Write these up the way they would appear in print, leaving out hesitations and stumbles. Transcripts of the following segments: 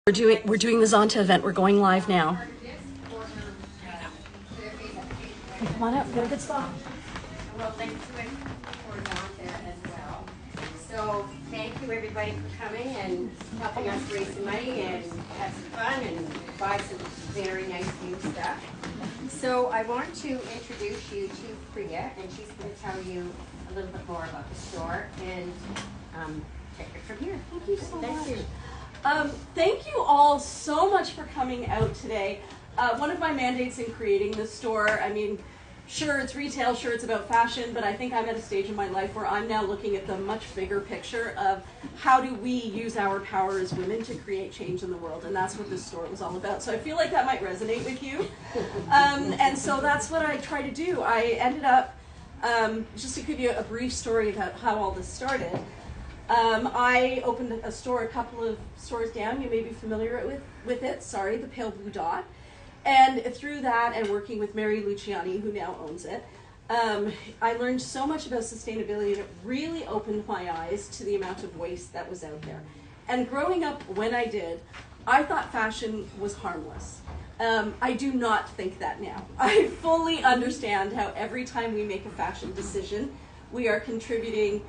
We're doing the Zonta event. We're going live now. Come on up. Get a good spot. Well, thanks for Zonta as well. So thank you everybody for coming and helping us raise some money and have some fun and buy some very nice new stuff. So I want to introduce you to Priya, and she's going to tell you a little bit more about the store and take it from here. Thank you so much. Thank you. Thank you all so much for coming out today. One of my mandates in creating this store, I mean, sure it's retail, sure it's about fashion, but I think I'm at a stage in my life where I'm now looking at the much bigger picture of how do we use our power as women to create change in the world, and that's what this store was all about. So I feel like that might resonate with you. And so that's what I try to do. I ended up, just to give you a brief story about how all this started, I opened a store a couple of stores down. You may be familiar with it, sorry, the Pale Blue Dot. And through that and working with Mary Luciani, who now owns it, I learned so much about sustainability, and it really opened my eyes to the amount of waste that was out there. And growing up when I did, I thought fashion was harmless. I do not think that now. I fully understand how every time we make a fashion decision, we are contributing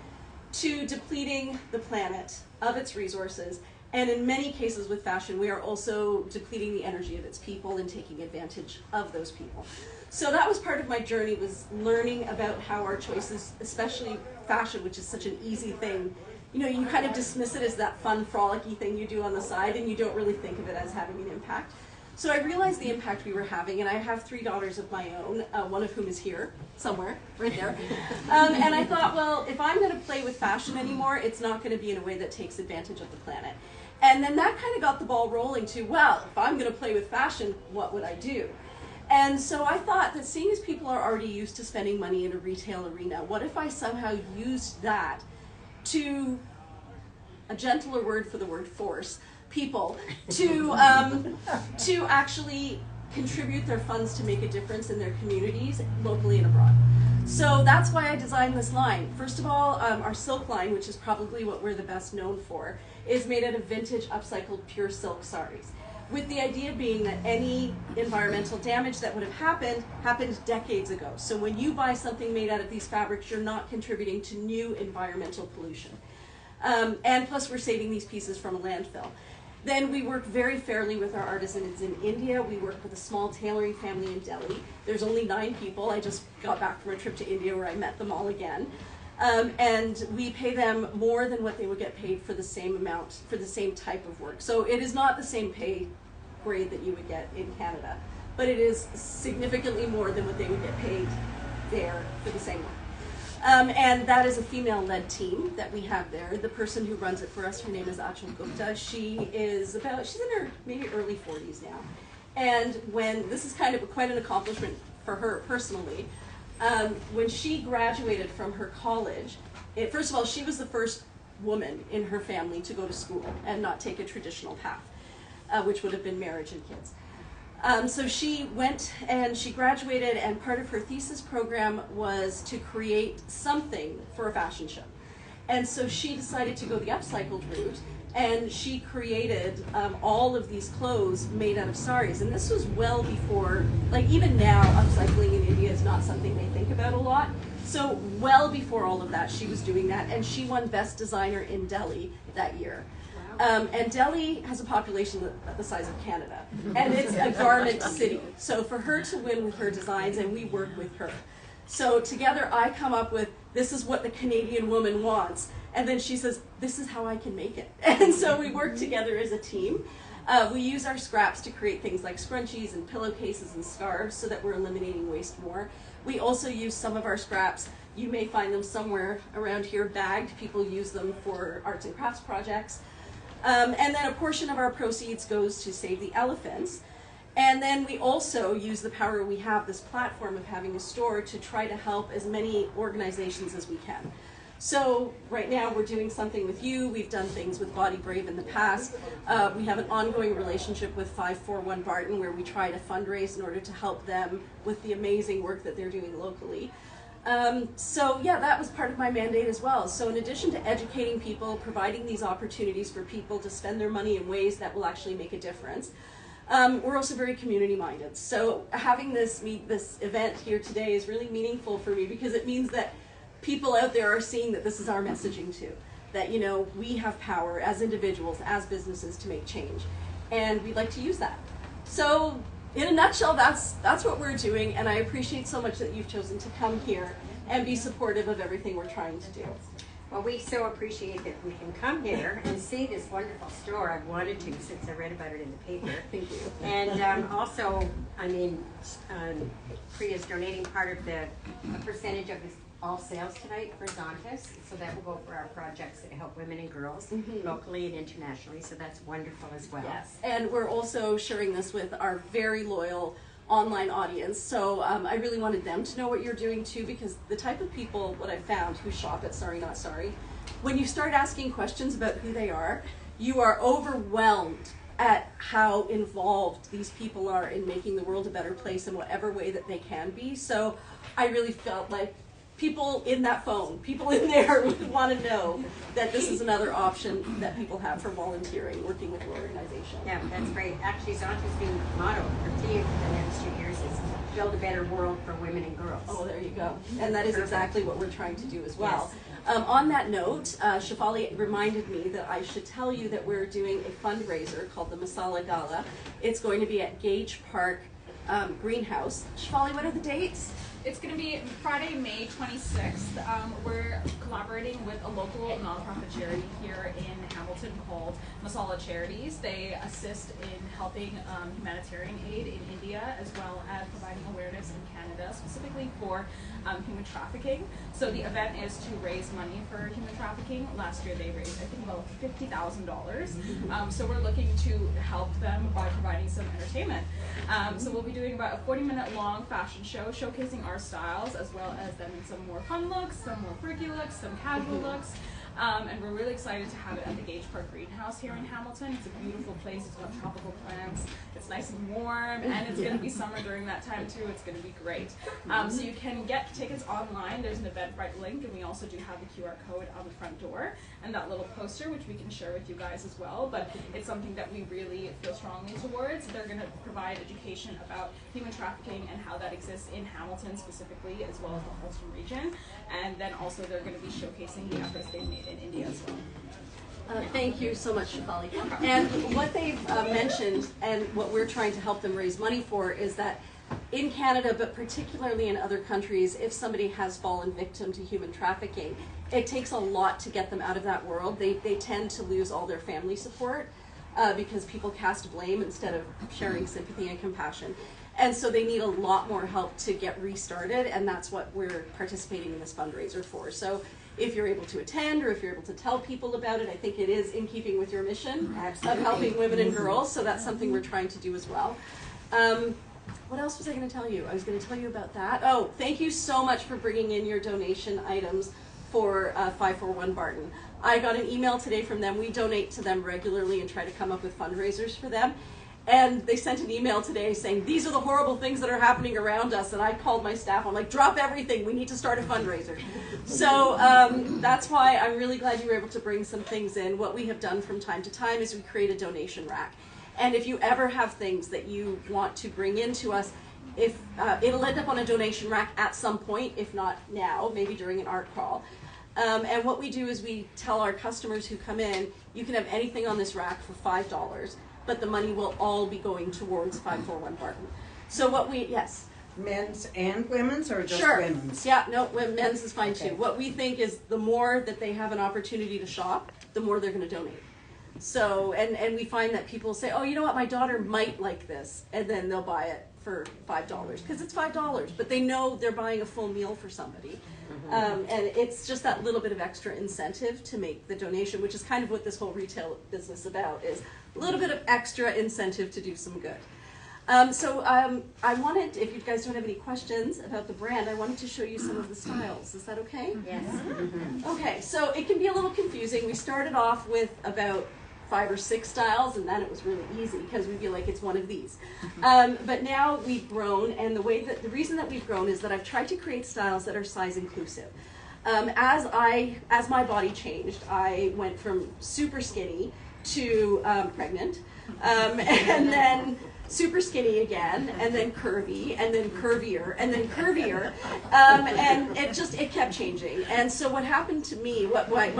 to depleting the planet of its resources, and in many cases with fashion, we are also depleting the energy of its people and taking advantage of those people. So that was part of my journey, was learning about how our choices, especially fashion, which is such an easy thing, you know, you kind of dismiss it as that fun, frolicky thing you do on the side, and you don't really think of it as having an impact. So I realized the impact we were having, and I have 3 daughters of my own, one of whom is here, somewhere, right there. And I thought, well, if I'm going to play with fashion anymore, it's not going to be in a way that takes advantage of the planet. And then that kind of got the ball rolling to, well, if I'm going to play with fashion, what would I do? And so I thought that seeing as people are already used to spending money in a retail arena, what if I somehow used that to, a gentler word for the word force, people to actually contribute their funds to make a difference in their communities, locally and abroad. So that's why I designed this line. First of all, our silk line, which is probably what we're the best known for, is made out of vintage upcycled pure silk saris, with the idea being that any environmental damage that would have happened decades ago. So when you buy something made out of these fabrics, you're not contributing to new environmental pollution. And plus we're saving these pieces from a landfill. Then we work very fairly with our artisans in India. We work with a small tailoring family in Delhi. There's only 9 people. I just got back from a trip to India where I met them all again. And we pay them more than what they would get paid for the same amount, for the same type of work. So it is not the same pay grade that you would get in Canada, but it is significantly more than what they would get paid there for the same work. And that is a female-led team that we have there. The person who runs it for us, her name is Achal Gupta. She's in her maybe early 40s now. And this is kind of quite an accomplishment for her personally. When she graduated from her college, first of all, she was the first woman in her family to go to school and not take a traditional path, which would have been marriage and kids. So she went and she graduated, and part of her thesis program was to create something for a fashion show. And so she decided to go the upcycled route, and she created all of these clothes made out of saris. And this was well before, like even now, upcycling in India is not something they think about a lot. So well before all of that, she was doing that, and she won Best Designer in Delhi that year. And Delhi has a population the size of Canada, and it's a garment city. So for her to win with her designs, and we work with her. So together I come up with, this is what the Canadian woman wants, and then she says, this is how I can make it. And so we work together as a team. We use our scraps to create things like scrunchies and pillowcases and scarves so that we're eliminating waste more. We also use some of our scraps, you may find them somewhere around here bagged. People use them for arts and crafts projects. And then a portion of our proceeds goes to save the elephants. And then we also use the power we have, this platform of having a store, to try to help as many organizations as we can. So right now we're doing something with you. We've done things with Body Brave in the past. We have an ongoing relationship with 541 Barton where we try to fundraise in order to help them with the amazing work that they're doing locally. So yeah, that was part of my mandate as well. So in addition to educating people, providing these opportunities for people to spend their money in ways that will actually make a difference, we're also very community minded. So having this event here today is really meaningful for me because it means that people out there are seeing that this is our messaging too. That, you know, we have power as individuals, as businesses to make change. And we'd like to use that. So in a nutshell, that's what we're doing, and I appreciate so much that you've chosen to come here and be supportive of everything we're trying to do. Well, we so appreciate that we can come here and see this wonderful store. I've wanted to since I read about it in the paper. Thank you. And also, I mean, Priya's donating part of a percentage of all sales tonight for Zonta, so that will go for our projects that help women and girls locally and internationally, so that's wonderful as well. Yes, and we're also sharing this with our very loyal online audience, so I really wanted them to know what you're doing too, because the type of people, what I've found, who shop at sariKNOTsari, when you start asking questions about who they are, you are overwhelmed at how involved these people are in making the world a better place in whatever way that they can be. So I really felt like people in that phone, people in there would want to know that this is another option that people have for volunteering, working with your organization. Yeah, that's great. Actually, Zonta's new motto for the next 2 years is build a better world for women and girls. Oh, there you go. And that is exactly what we're trying to do as well. Yes. On that note, Shefali reminded me that I should tell you that we're doing a fundraiser called the Masala Gala. It's going to be at Gage Park Greenhouse. Shefali, what are the dates? It's going to be Friday, May 26th. We're collaborating with a local nonprofit charity here in Hamilton called Masala Charities. They assist in helping humanitarian aid in India, as well as providing awareness in Canada, specifically for human trafficking. So the event is to raise money for human trafficking. Last year they raised, I think, about $50,000. So we're looking to help them by providing some entertainment. So we'll be doing about a 40-minute long fashion show showcasing our styles, as well as then some more fun looks, some more freaky looks, some casual looks. And we're really excited to have it at the Gage Park Greenhouse here in Hamilton. It's a beautiful place. It's got tropical plants. It's nice and warm, and it's going to be summer during that time too. It's going to be great. So you can get tickets online. There's an Eventbrite link, and we also do have the QR code on the front door and that little poster, which we can share with you guys as well. But it's something that we really feel strongly towards. They're going to provide education about human trafficking and how that exists in Hamilton specifically, as well as the Holston region. And then also they're going to be showcasing the efforts they've made in India as well. Thank you so much, Shefali. And what they've mentioned, and what we're trying to help them raise money for, is that in Canada, but particularly in other countries, if somebody has fallen victim to human trafficking, it takes a lot to get them out of that world. They tend to lose all their family support because people cast blame instead of sharing sympathy and compassion. And so they need a lot more help to get restarted, and that's what we're participating in this fundraiser for. So if you're able to attend, or if you're able to tell people about it, I think it is in keeping with your mission of helping women and girls, so that's something we're trying to do as well. What else was I going to tell you? I was going to tell you about that. Oh, thank you so much for bringing in your donation items for 541 Barton. I got an email today from them. We donate to them regularly and try to come up with fundraisers for them. And they sent an email today saying, these are the horrible things that are happening around us. And I called my staff. I'm like, drop everything. We need to start a fundraiser. So that's why I'm really glad you were able to bring some things in. What we have done from time to time is we create a donation rack. And if you ever have things that you want to bring in to us, if it'll end up on a donation rack at some point, if not now, maybe during an art crawl. And what we do is we tell our customers who come in, you can have anything on this rack for $5. But the money will all be going towards 541 Barton. So what we, yes? Men's and women's, or just sure. Women's? Yeah, no, men's is fine too. What we think is the more that they have an opportunity to shop, the more they're going to donate. So, and we find that people say, oh, you know what, my daughter might like this, and then they'll buy it for $5, because it's $5, but they know they're buying a full meal for somebody. And it's just that little bit of extra incentive to make the donation, which is kind of what this whole retail business is about, is a little bit of extra incentive to do some good. I wanted, if you guys don't have any questions about the brand, I wanted to show you some of the styles. Is that okay? Yes. Okay, so it can be a little confusing. We started off with about 5 or 6 styles, and then it was really easy because we'd be like, it's one of these. But now we've grown, and the reason that we've grown is that I've tried to create styles that are size inclusive. As my body changed, I went from super skinny to pregnant, and then super skinny again, and then curvy, and then curvier, and then curvier, and it kept changing. And so what happened to me,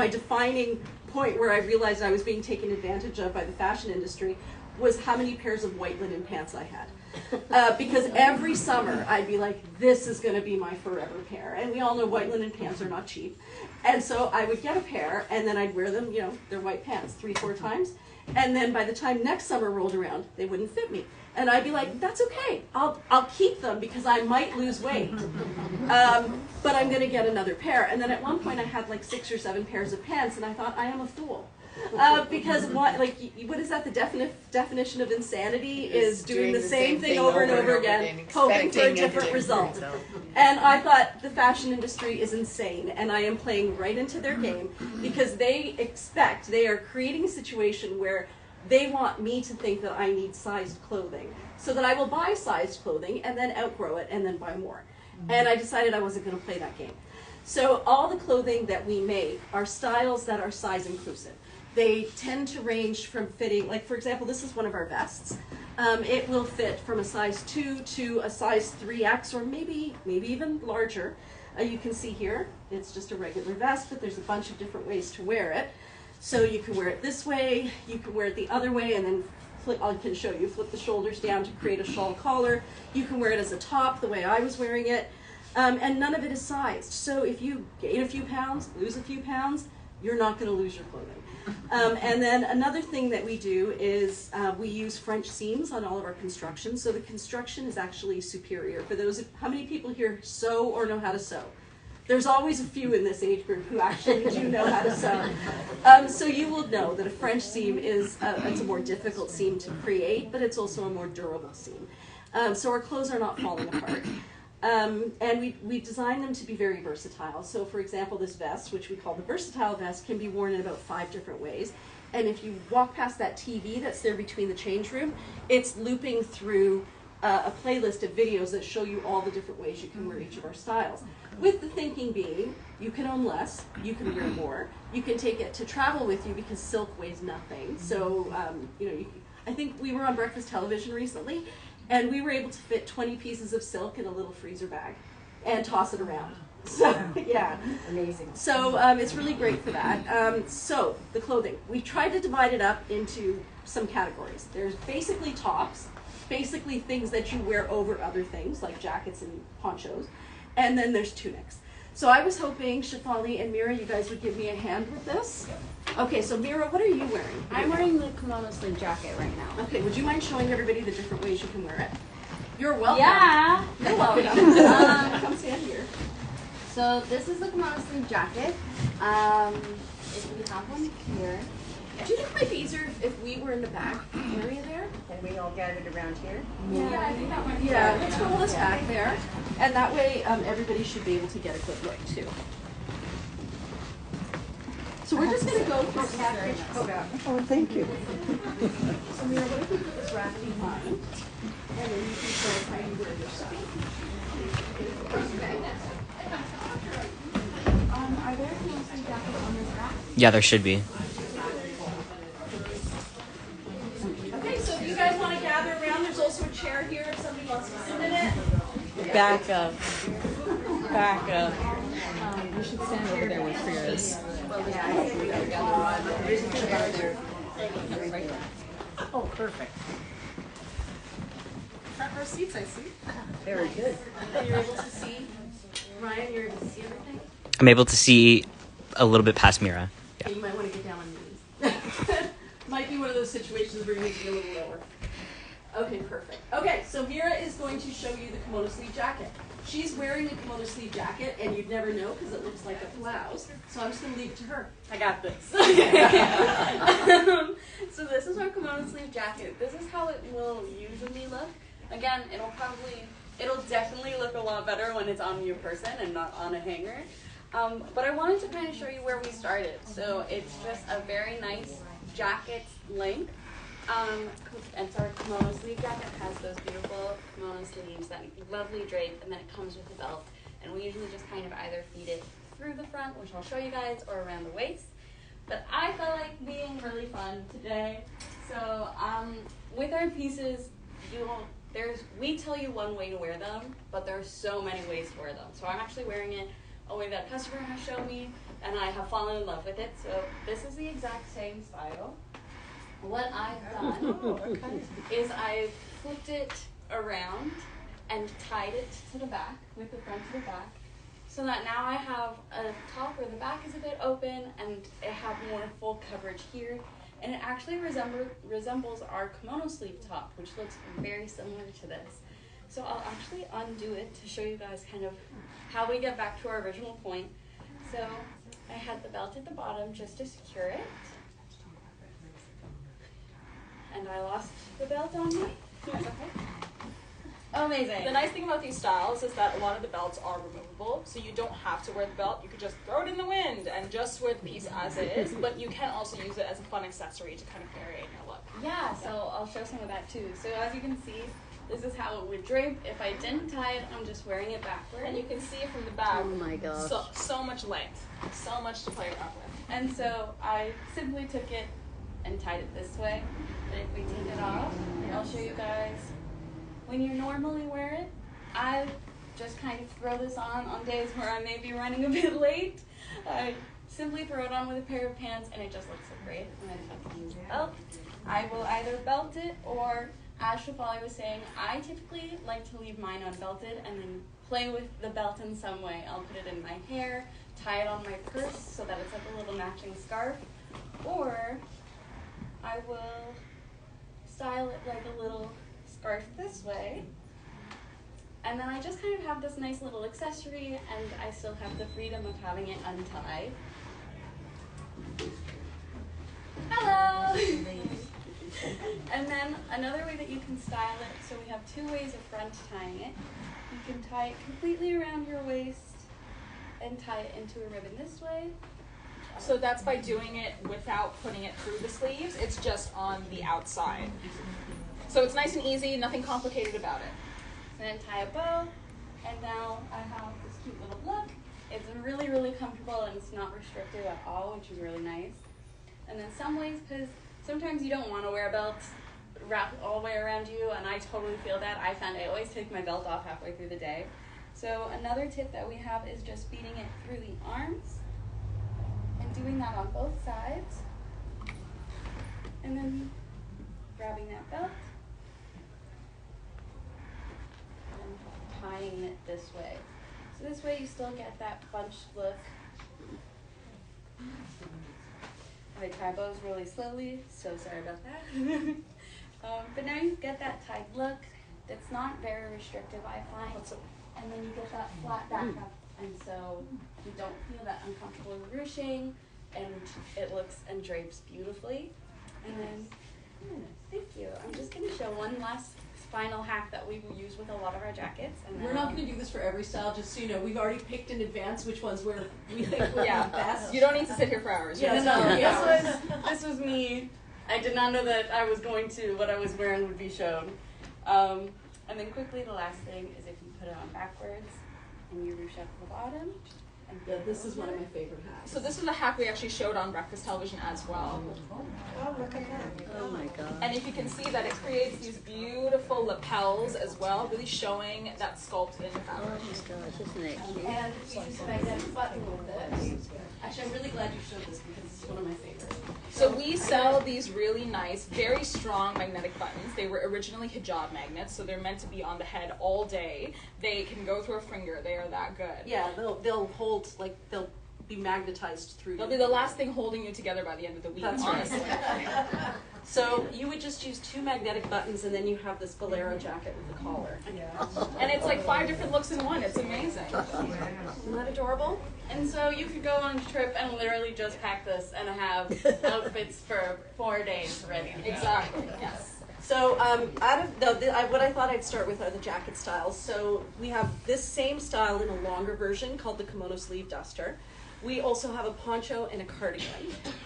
my defining point where I realized I was being taken advantage of by the fashion industry was how many pairs of white linen pants I had. Because every summer I'd be like, this is going to be my forever pair. And we all know white linen pants are not cheap. And so I would get a pair, and then I'd wear them, they're white pants, 3-4 times. And then by the time next summer rolled around, they wouldn't fit me. And I'd be like, that's okay. I'll keep them because I might lose weight. But I'm going to get another pair. And then at one point I had like 6 or 7 pairs of pants, and I thought, I am a fool. Because what is that? The definition of insanity is doing the same thing over and over again, hoping for a different result. And I thought the fashion industry is insane, and I am playing right into their game because they are creating a situation where they want me to think that I need sized clothing, so that I will buy sized clothing and then outgrow it and then buy more. And I decided I wasn't going to play that game. So all the clothing that we make are styles that are size inclusive. They tend to range from fitting, like for example, this is one of our vests. It will fit from a size 2 to a size 3X, or maybe even larger. You can see here, it's just a regular vest, but there's a bunch of different ways to wear it. So you can wear it this way, you can wear it the other way, and then I can show you, flip the shoulders down to create a shawl collar. You can wear it as a top, the way I was wearing it. And none of it is sized. So if you gain a few pounds, lose a few pounds, you're not going to lose your clothing. And then another thing that we do is we use French seams on all of our construction. So the construction is actually superior. For those, how many people here sew or know how to sew? There's always a few in this age group who actually do know how to sew. So you will know that a French seam it's a more difficult seam to create, but it's also a more durable seam. So our clothes are not falling apart. And we design them to be very versatile. So for example, this vest, which we call the versatile vest, can be worn in about 5 different ways. And if you walk past that TV that's there between the change room, it's looping through a playlist of videos that show you all the different ways you can wear each of our styles. With the thinking being, you can own less, you can wear more, you can take it to travel with you because silk weighs nothing. So, I think we were on breakfast television recently, and we were able to fit 20 pieces of silk in a little freezer bag and toss it around. So, yeah. Amazing. So it's really great for that. So the clothing, we tried to divide it up into some categories. There's basically tops, basically things that you wear over other things like jackets and ponchos, and then there's tunics. So I was hoping, Shefali and Mira, you guys would give me a hand with this. Okay, so Mira, what are you wearing? I'm wearing the kimono sleeve jacket right now. Okay, would you mind showing everybody the different ways you can wear it? You're welcome. Yeah. You're welcome. Come stand here. So this is the kimono sleeve jacket. If we have one here. Do you think it might be easier if we were in the back area there? And we all gathered around here. Yeah, I think that might be Yeah, let's roll this back there. And that way everybody should be able to get a good look too. So we're just going to go through catfish coat out. Oh, thank you. So Mira, what if we put this rack behind? And then you can show us how you wear your stuff. Are there mostly jackets on this rack? Yeah, there should be. Okay, so if you guys want to gather around, there's also a chair here if somebody wants to sit in it. Back up. Back up. We should stand over there where Priya is. Oh, perfect. Front row seats, I see. Very good. You're able to see, Ryan, you're able to see everything? I'm able to see a little bit past Mira. Yeah. You might want to get down on your knees. Might be one of those situations where you need to be a little lower. Okay, perfect. Okay, so Mira is going to show you the kimono sleeve jacket. She's wearing the kimono sleeve jacket, and you'd never know because it looks like a blouse. So I'm just going to leave it to her. I got this. So this is our kimono sleeve jacket. This is how it will usually look. Again, it'll definitely look a lot better when it's on your person and not on a hanger. But I wanted to kind of show you where we started. So it's just a very nice jacket's length. And so our kimono sleeve jacket has those beautiful kimono sleeves, that lovely drape, and then it comes with a belt. And we usually just kind of either feed it through the front, which I'll show you guys, or around the waist. But I felt like being really fun today. So with our pieces, we tell you one way to wear them, but there are so many ways to wear them. So I'm actually wearing it a way that a customer has shown me, and I have fallen in love with it. So this is the exact same style. What I've done is I've flipped it around and tied it to the back, with the front to the back, so that now I have a top where the back is a bit open and I have more full coverage here. And it actually resembles our kimono sleeve top, which looks very similar to this. So I'll actually undo it to show you guys kind of how we get back to our original point. So I had the belt at the bottom just to secure it. And I lost the belt on me. That's okay. Amazing. The nice thing about these styles is that a lot of the belts are removable, so you don't have to wear the belt. You could just throw it in the wind and just wear the piece as it is, but you can also use it as a fun accessory to kind of vary in your look. Yeah, so I'll show some of that too. So as you can see, this is how it would drape. If I didn't tie it, I'm just wearing it backward. And you can see from the back, Oh my gosh. so much length, so much to play around with. And so I simply took it and tied it this way. But if we take it off, I'll show you guys. When you normally wear it, I just kind of throw this on days where I may be running a bit late. I simply throw it on with a pair of pants and it just looks so great. And then if I can use a belt, I will either belt it, or as Shafali was saying, I typically like to leave mine unbelted and then play with the belt in some way. I'll put it in my hair, tie it on my purse so that it's like a little matching scarf, or I will style it like a little scarf this way, and then I just kind of have this nice little accessory, and I still have the freedom of having it untied. Hello! And then another way that you can style it, so we have two ways of front tying it. You can tie it completely around your waist and tie it into a ribbon this way. So that's by doing it without putting it through the sleeves. It's just on the outside. So it's nice and easy, nothing complicated about it. And then tie a bow, and now I have this cute little look. It's really, really comfortable, and it's not restrictive at all, which is really nice. And then some ways, because sometimes you don't want to wear a belt wrapped all the way around you, and I totally feel that. I found I always take my belt off halfway through the day. So another tip that we have is just feeding it through the arms, and doing that on both sides. And then grabbing that belt, tying it this way. So this way you still get that bunched look. I tie bows really slowly, so sorry about that. But now you get that tight look that's not very restrictive, I find. And then you get that flat back up, and so you don't feel that uncomfortable ruching, and it looks and drapes beautifully. And then, thank you. I'm just going to show one last final hack that we will use with a lot of our jackets. And We're not going to do this for every style, just so you know. We've already picked in advance which ones we think would Yeah. be best. You don't need to sit here for hours. Yeah, This was me. I did not know that what I was wearing would be shown. And then quickly, the last thing is if you put it on backwards and you ruche up the bottom. And Yeah, this is one of my favorite hacks. So this is a hack we actually showed on breakfast television as well. oh, look at that. Oh my god. And if you can see that it creates these beautiful lapels as well, really showing that sculpt in the Oh fabric. my gosh, isn't it cute? And we use a magnetic button with this. Actually, I'm really glad you showed this because this is one of my favorites. So we sell these really nice, very strong magnetic buttons. They were originally hijab magnets, so they're meant to be on the head all day. They can go through a finger. They are that good. Yeah, they'll hold, like, they'll be magnetized through. They'll be the last thing holding you together by the end of the week, That's honestly. right. So you would just use 2 magnetic buttons, and then you have this bolero jacket with the collar. And it's like 5 different looks in one. It's amazing. Isn't that adorable? And so you could go on a trip and literally just pack this and have outfits for 4 days ready. Exactly, yes. So out of what I thought I'd start with are the jacket styles. So we have this same style in a longer version called the kimono sleeve duster, We also have a poncho and a cardigan,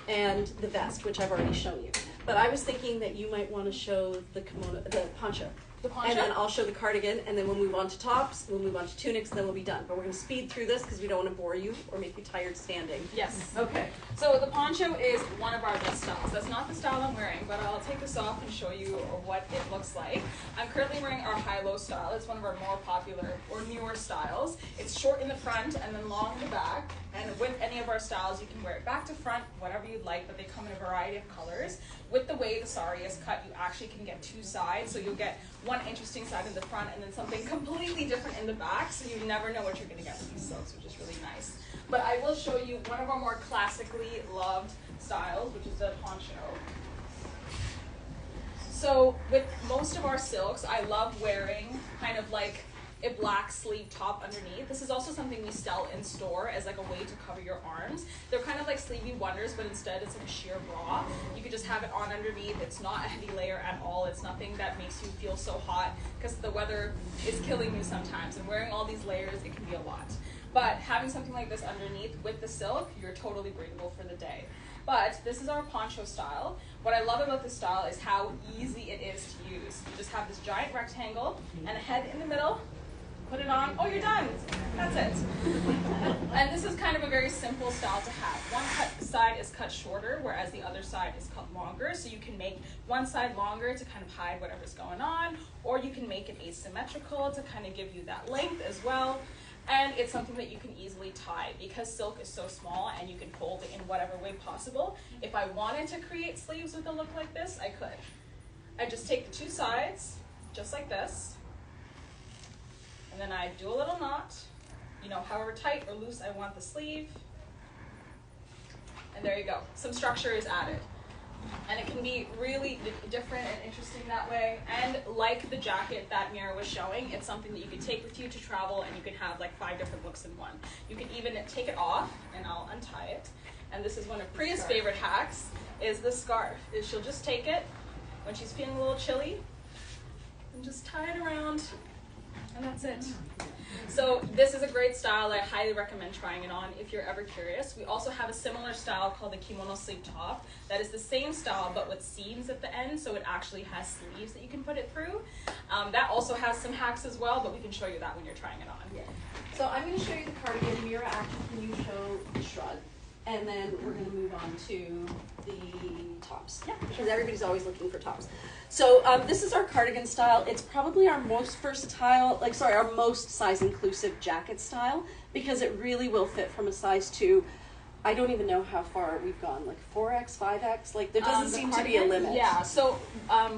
and the vest, which I've already shown you. But I was thinking that you might want to show the kimono, the poncho. The poncho? And then I'll show the cardigan, and then we'll move on to tops, we'll move on to tunics, and then we'll be done. But we're going to speed through this because we don't want to bore you or make you tired standing. Yes. Okay. So the poncho is one of our best styles. That's not the style I'm wearing, but I'll take this off and show you what it looks like. I'm currently wearing our high-low style. It's one of our more popular or newer styles. It's short in the front and then long in the back. And with any of our styles, you can wear it back to front, whatever you'd like, but they come in a variety of colors. With the way the sari is cut, you actually can get two sides, so you'll get one interesting side in the front and then something completely different in the back, so you never know what you're going to get with these silks, which is really nice. But I will show you one of our more classically loved styles, which is the poncho. So with most of our silks, I love wearing kind of like a black sleeve top underneath. This is also something we sell in store as like a way to cover your arms. They're kind of like sleevey wonders, but instead it's like a sheer bra. You can just have it on underneath. It's not a heavy layer at all. It's nothing that makes you feel so hot because the weather is killing you sometimes, and wearing all these layers, it can be a lot. But having something like this underneath with the silk, you're totally breathable for the day. But this is our poncho style. What I love about this style is how easy it is to use. You just have this giant rectangle and a head in the middle. Put it on, oh, you're done. That's it. And this is kind of a very simple style to have. One side is cut shorter, whereas the other side is cut longer. So you can make one side longer to kind of hide whatever's going on, or you can make it asymmetrical to kind of give you that length as well. And it's something that you can easily tie because silk is so small and you can fold it in whatever way possible. If I wanted to create sleeves with a look like this, I could. I just take the two sides, just like this, and then I do a little knot, you know, however tight or loose I want the sleeve. And there you go. Some structure is added. And it can be really different and interesting that way. And like the jacket that Mira was showing, it's something that you can take with you to travel, and you can have like 5 different looks in one. You can even take it off, and I'll untie it. And this is one of Priya's favorite hacks, is the scarf. Is she'll just take it when she's feeling a little chilly, and just tie it around, and that's it. So this is a great style. I highly recommend trying it on if you're ever curious. We also have a similar style called the kimono sleeve top. That is the same style but with seams at the end, so it actually has sleeves that you can put it through. That also has some hacks as well, but we can show you that when you're trying it on. Yeah. So I'm going to show you the cardigan. Mira, actually, can you show the shrug? And then we're going to move on to the tops. Yeah. Because everybody's always looking for tops. So this is our cardigan style. It's probably our most versatile, our most size inclusive jacket style, because it really will fit from a size 2. I don't even know how far we've gone, like 4X, 5X, like there doesn't seem to be a limit. Yeah, so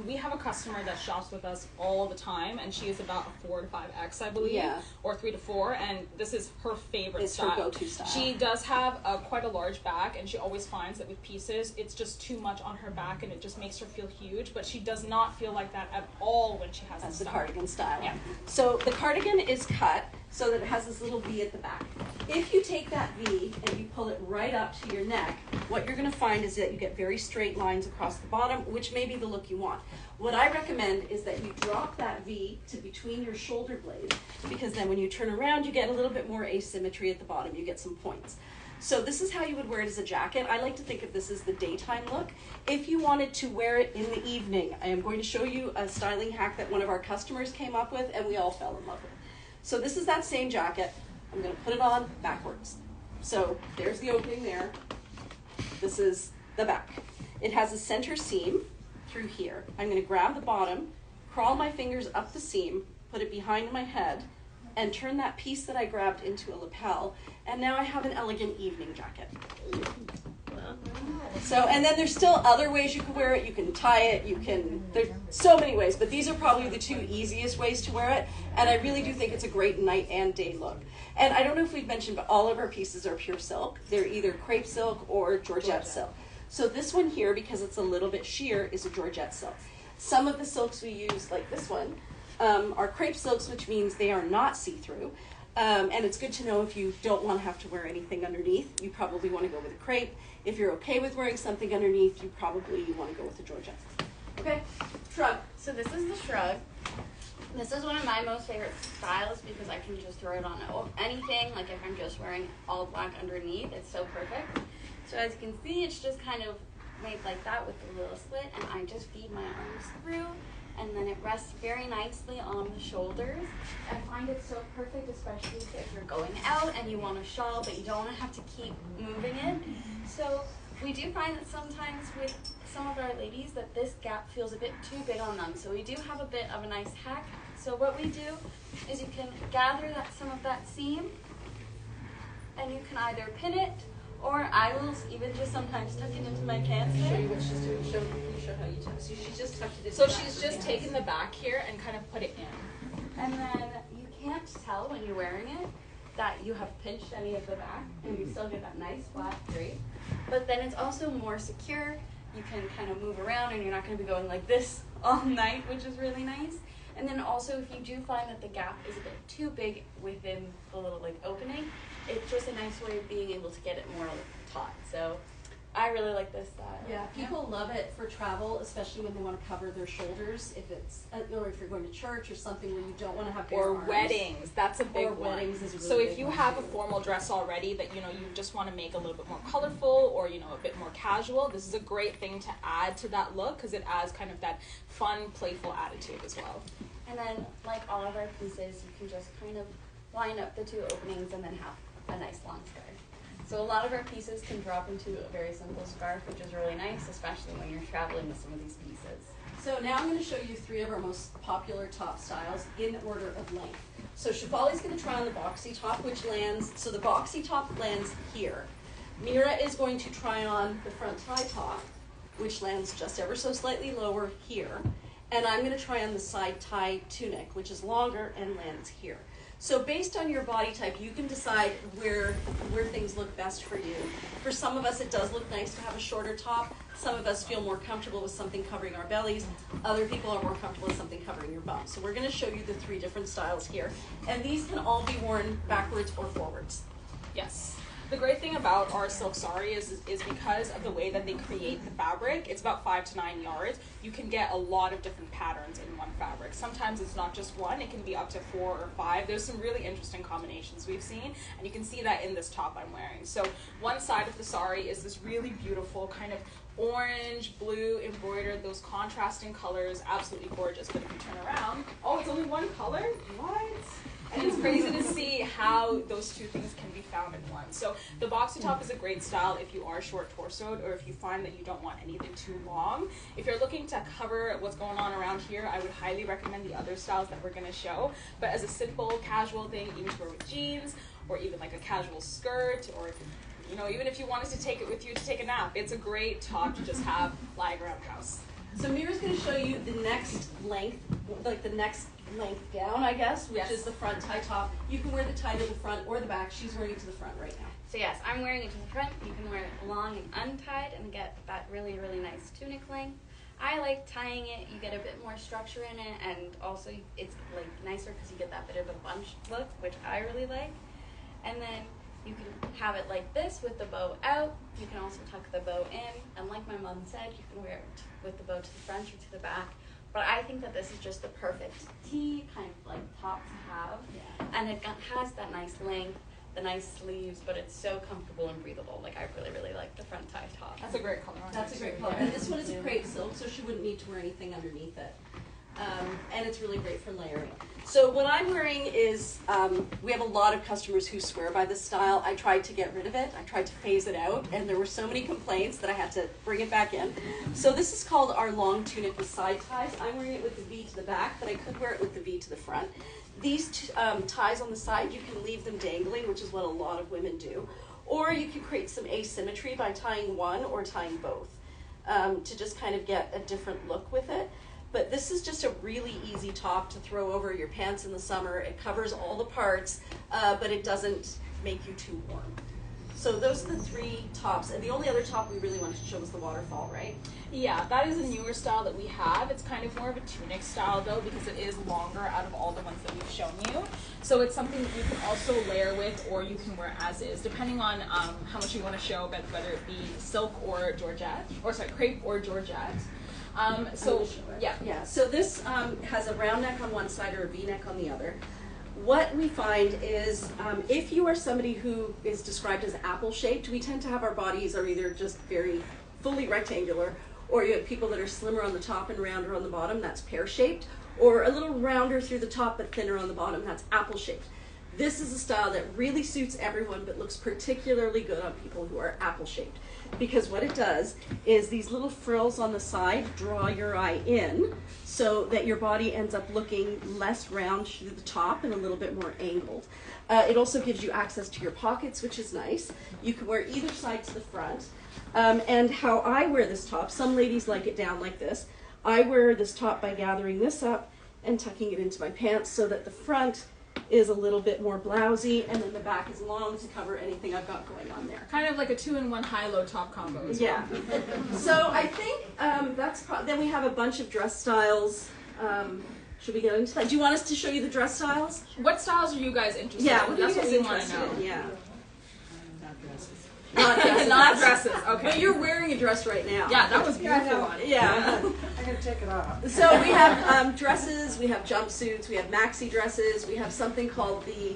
we have a customer that shops with us all the time, and she is about a 4 to 5X, I believe, or 3 to 4, and this is her favorite style. It's her go-to style. She does have quite a large back, and she always finds that with pieces, it's just too much on her back, and it just makes her feel huge, but she does not feel like that at all when she has That's this the cardigan style. Yeah. So the cardigan is cut so that it has this little V at the back. If you take that V and you pull it right up to your neck, what you're going to find is that you get very straight lines across the bottom, which may be the look you want. What I recommend is that you drop that V to between your shoulder blades, because then when you turn around, you get a little bit more asymmetry at the bottom. You get some points. So this is how you would wear it as a jacket. I like to think of this as the daytime look. If you wanted to wear it in the evening, I am going to show you a styling hack that one of our customers came up with, and we all fell in love with. So this is that same jacket. I'm going to put it on backwards. So there's the opening there. This is the back. It has a center seam through here. I'm going to grab the bottom, crawl my fingers up the seam, put it behind my head, and turn that piece that I grabbed into a lapel. And now I have an elegant evening jacket. So, and then there's still other ways you can wear it. You can tie it, there's so many ways, but these are probably the 2 easiest ways to wear it. And I really do think it's a great night and day look. And I don't know if we've mentioned, but all of our pieces are pure silk. They're either crepe silk or Georgette silk. So this one here, because it's a little bit sheer, is a Georgette silk. Some of the silks we use, like this one, are crepe silks, which means they are not see-through. And it's good to know if you don't want to have to wear anything underneath, you probably want to go with a crepe. If you're okay with wearing something underneath, you probably want to go with a Georgette. Okay, shrug. So this is the shrug. This is one of my most favorite styles because I can just throw it on anything. Like if I'm just wearing all black underneath, it's so perfect. So as you can see, it's just kind of made like that with the little slit, and I just feed my arms through, and then it rests very nicely on the shoulders. I find it so perfect, especially if you're going out and you want a shawl, but you don't want to have to keep moving it. So we do find that sometimes with some of our ladies that this gap feels a bit too big on them. So we do have a bit of a nice hack. So what we do is you can gather some of that seam, and you can either pin it, or I will even just sometimes tuck it into my pants Show there. you what she's doing. Show how you tuck. So she's just tucked it in. So she's just taken the back here and kind of put it in. And then you can't tell when you're wearing it that you have pinched any of the back, and you still get that nice flat drape. But then it's also more secure. You can kind of move around, and you're not going to be going like this all night, which is really nice. And then also, if you do find that the gap is a bit too big within the little like opening, it's just a nice way of being able to get it more taut. So I really like this style. Yeah, people love it for travel, especially when they want to cover their shoulders. If it's, or if you're going to church or something where you don't want to have bare Or arms. weddings, that's a big Or one. weddings is a really So if big you one, have a too. formal dress already that you just want to make a little bit more colorful, or a bit more casual, this is a great thing to add to that look because it adds kind of that fun, playful attitude as well. And then, like all of our pieces, you can just kind of line up the two openings and then have a nice long scarf. So a lot of our pieces can drop into a very simple scarf, which is really nice, especially when you're traveling with some of these pieces. So now I'm going to show you 3 of our most popular top styles in order of length. So Shefali's going to try on the boxy top, which lands, so the boxy top lands here. Mira is going to try on the front tie top, which lands just ever so slightly lower here. And I'm going to try on the side tie tunic, which is longer and lands here. So based on your body type, you can decide where things look best for you. For some of us, it does look nice to have a shorter top. Some of us feel more comfortable with something covering our bellies. Other people are more comfortable with something covering your bum. So we're going to show you the 3 different styles here. And these can all be worn backwards or forwards. Yes. The great thing about our silk sari is because of the way that they create the fabric, it's about 5 to 9 yards, you can get a lot of different patterns in one fabric. Sometimes it's not just one, it can be up to 4 or 5. There's some really interesting combinations we've seen, and you can see that in this top I'm wearing. So one side of the sari is this really beautiful kind of orange, blue, embroidered, those contrasting colors, absolutely gorgeous. But if you turn around, oh, it's only one color? What? And it's crazy to see how those two things can be found in one. So the boxy top is a great style if you are short torsoed or if you find that you don't want anything too long. If you're looking to cover what's going on around here, I would highly recommend the other styles that we're going to show. But as a simple, casual thing, even to wear with jeans or even like a casual skirt, or even if you wanted to take it with you to take a nap, it's a great top to just have lying around the house. So Mira's going to show you the next length, like the next length down, I guess, which Yes. is the front tie top. You can wear the tie to the front or the back. She's wearing it to the front right now. So yes, I'm wearing it to the front. You can wear it long and untied and get that really, really nice tunic length. I like tying it. You get a bit more structure in it, and also it's like nicer because you get that bit of a bunch look, which I really like. And then you can have it like this with the bow out. You can also tuck the bow in, and like my mom said, you can wear it with the bow to the front or to the back. But I think that this is just the perfect tee kind of like top to have. Yeah. And it has that nice length, the nice sleeves, but it's so comfortable and breathable. Like I really, really like the front tie top. That's a great color on That's a it, great too. color. And this one is a crepe silk, so she wouldn't need to wear anything underneath it. And it's really great for layering. So what I'm wearing is, we have a lot of customers who swear by this style. I tried to get rid of it. I tried to phase it out, and there were so many complaints that I had to bring it back in. So this is called our long tunic with side ties. I'm wearing it with the V to the back, but I could wear it with the V to the front. These ties on the side, you can leave them dangling, which is what a lot of women do. Or you can create some asymmetry by tying one or tying both to just kind of get a different look with it. But this is just a really easy top to throw over your pants in the summer. It covers all the parts, but it doesn't make you too warm. So those are the 3 tops. And the only other top we really wanted to show was the waterfall, right? Yeah, that is a newer style that we have. It's kind of more of a tunic style though, because it is longer out of all the ones that we've shown you. So it's something that you can also layer with, or you can wear as is, depending on how much you want to show, but whether it be silk or Georgette, or sorry, crepe or Georgette. So yeah. Yeah, so this has a round neck on one side or a V-neck on the other. What we find is if you are somebody who is described as apple-shaped, we tend to have our bodies are either just very fully rectangular, or you have people that are slimmer on the top and rounder on the bottom, that's pear-shaped, or a little rounder through the top but thinner on the bottom, that's apple-shaped. This is a style that really suits everyone but looks particularly good on people who are apple-shaped. Because what it does is these little frills on the side draw your eye in so that your body ends up looking less round through the top and a little bit more angled. It also gives you access to your pockets, which is nice. You can wear either side to the front. And how I wear this top, some ladies like it down like this. I wear this top by gathering this up and tucking it into my pants so that the front is a little bit more blousy, and then the back is long to cover anything I've got going on there. Kind of like a 2-in-1 high-low top combo as well. Yeah. So I think then we have a bunch of dress styles. Should we get into that? Do you want us to show you the dress styles? What styles are you guys interested Yeah, in? what are you That's guys what we want to interested know. in? Yeah. Not dresses. Not dresses. Okay. But you're wearing a dress right now. Yeah, that was beautiful. Yeah. I gotta take it off. So we have dresses, we have jumpsuits, we have maxi dresses, we have something called the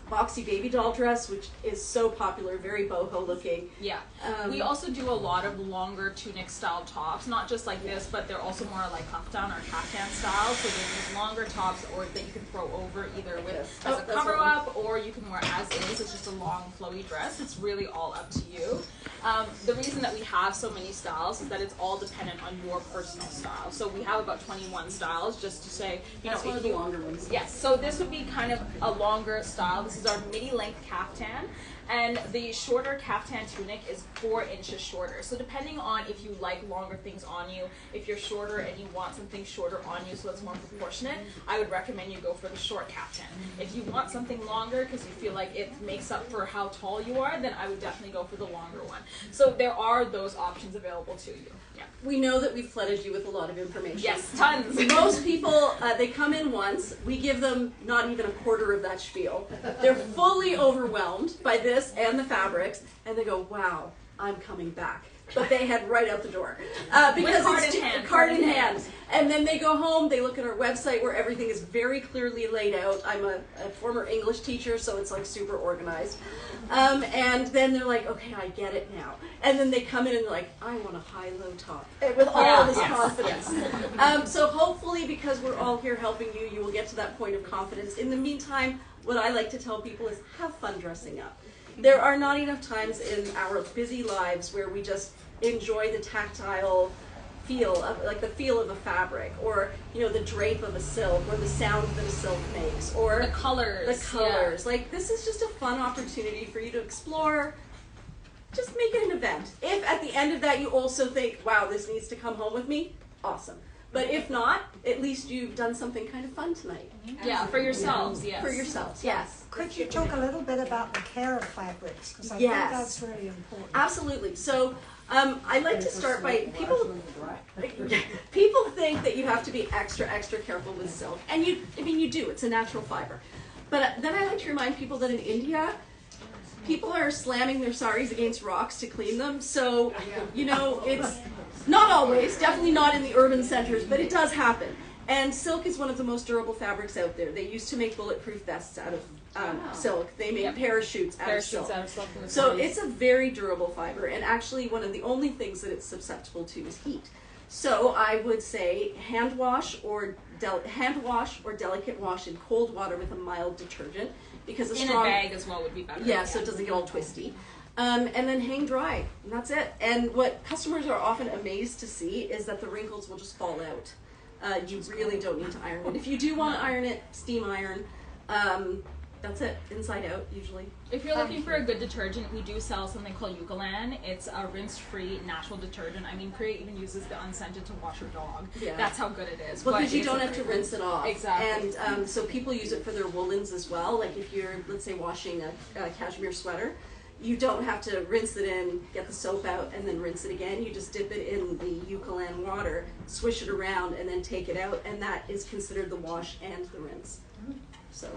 boxy baby doll dress, which is so popular, very boho looking. Yeah. We also do a lot of longer tunic style tops, not just like this, but they're also more like kaftan or kaftan style. So there's these longer tops or that you can throw over either with as a cover up, or you can wear as is. It's just a long flowy dress. It's really all up to you. The reason that we have so many styles is that it's all dependent on your personal style. So we have about 21 styles, just to say, you That's know, one of the longer ones. yes, so this would be kind of a longer style. This is our midi length kaftan, and the shorter kaftan tunic is 4 inches shorter. So depending on if you like longer things on you, if you're shorter and you want something shorter on you so it's more proportionate, I would recommend you go for the short kaftan. If you want something longer because you feel like it makes up for how tall you are, then I would definitely go for the longer one. So there are those options available to you. Yeah. We know that we've flooded you with a lot of information. Yes, tons. Most people, they come in once, we give them not even a quarter of that spiel. They're fully overwhelmed by this and the fabrics, and they go, wow, I'm coming back. But they head right out the door. Because it's card in hand. And then they go home, they look at our website where everything is very clearly laid out. I'm a former English teacher, so it's like super organized. And then they're like, okay, I get it now. And then they come in and they're like, I want a high-low top with all this confidence. So hopefully, because we're all here helping you, you will get to that point of confidence. In the meantime, what I like to tell people is have fun dressing up. There are not enough times in our busy lives where we just enjoy the tactile feel of, like the feel of a fabric, or you know, the drape of a silk, or the sound that a silk makes, or the colors. Yeah. Like, this is just a fun opportunity for you to explore. Just make it an event. If at the end of that you also think, wow, this needs to come home with me, awesome. But if not, at least you've done something kind of fun tonight. Yeah, for yourselves, yes. For yourselves, yes. Could you talk a little bit about the care of fabrics? Because I Yes. think that's really important. Absolutely. So I like to start by people think that you have to be extra careful with silk, and you do. It's a natural fiber. But then I like to remind people that in India, people are slamming their saris against rocks to clean them. So you know, it's not always, definitely not in the urban centers, but it does happen. And silk is one of the most durable fabrics out there. They used to make bulletproof vests out of silk. They made parachutes out of silk. So it's a very durable fiber, and actually one of the only things that it's susceptible to is heat. So I would say hand wash or delicate wash in cold water with a mild detergent, because in a bag as well would be better. Yeah, so it doesn't get all twisty. And then hang dry, and that's it. And what customers are often amazed to see is that the wrinkles will just fall out. You really don't need to iron it. If you do want to iron it, steam iron. That's it, inside out, usually. If you're looking for a good detergent, we do sell something called Eucalan. It's a rinse-free natural detergent. I mean, Priya even uses the unscented to wash her dog. Yeah. That's how good it is. Well, because you don't have to rinse it off. Exactly. And so people use it for their woolens as well. Like if you're, let's say, washing a cashmere sweater, you don't have to rinse it in, get the soap out, and then rinse it again. You just dip it in the Eucalan water, swish it around, and then take it out, and that is considered the wash and the rinse. So,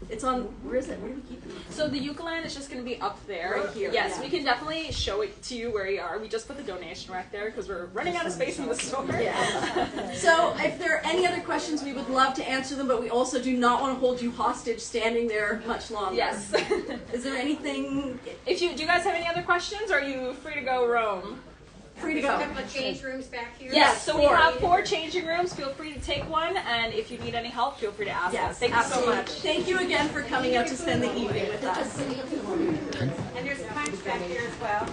It's on, where is it? Where do we keep it? So the ukulele is just going to be up there. Right here, Yes, yeah. we can definitely show it to you where you are. We just put the donation rack there because we're running out of space in the store. Yeah. So if there are any other questions, we would love to answer them, but we also do not want to hold you hostage standing there much longer. Yes. Is there anything? Do you guys have any other questions? Or are you free to go roam? Free to There's a go. couple of change rooms back here. Yes, so we have 4 changing rooms. Feel free to take one, and if you need any help, feel free to ask us. Yes, Thank you so absolutely. much. Thank you again for coming out to spend the evening with us. And there's a punch back here as well.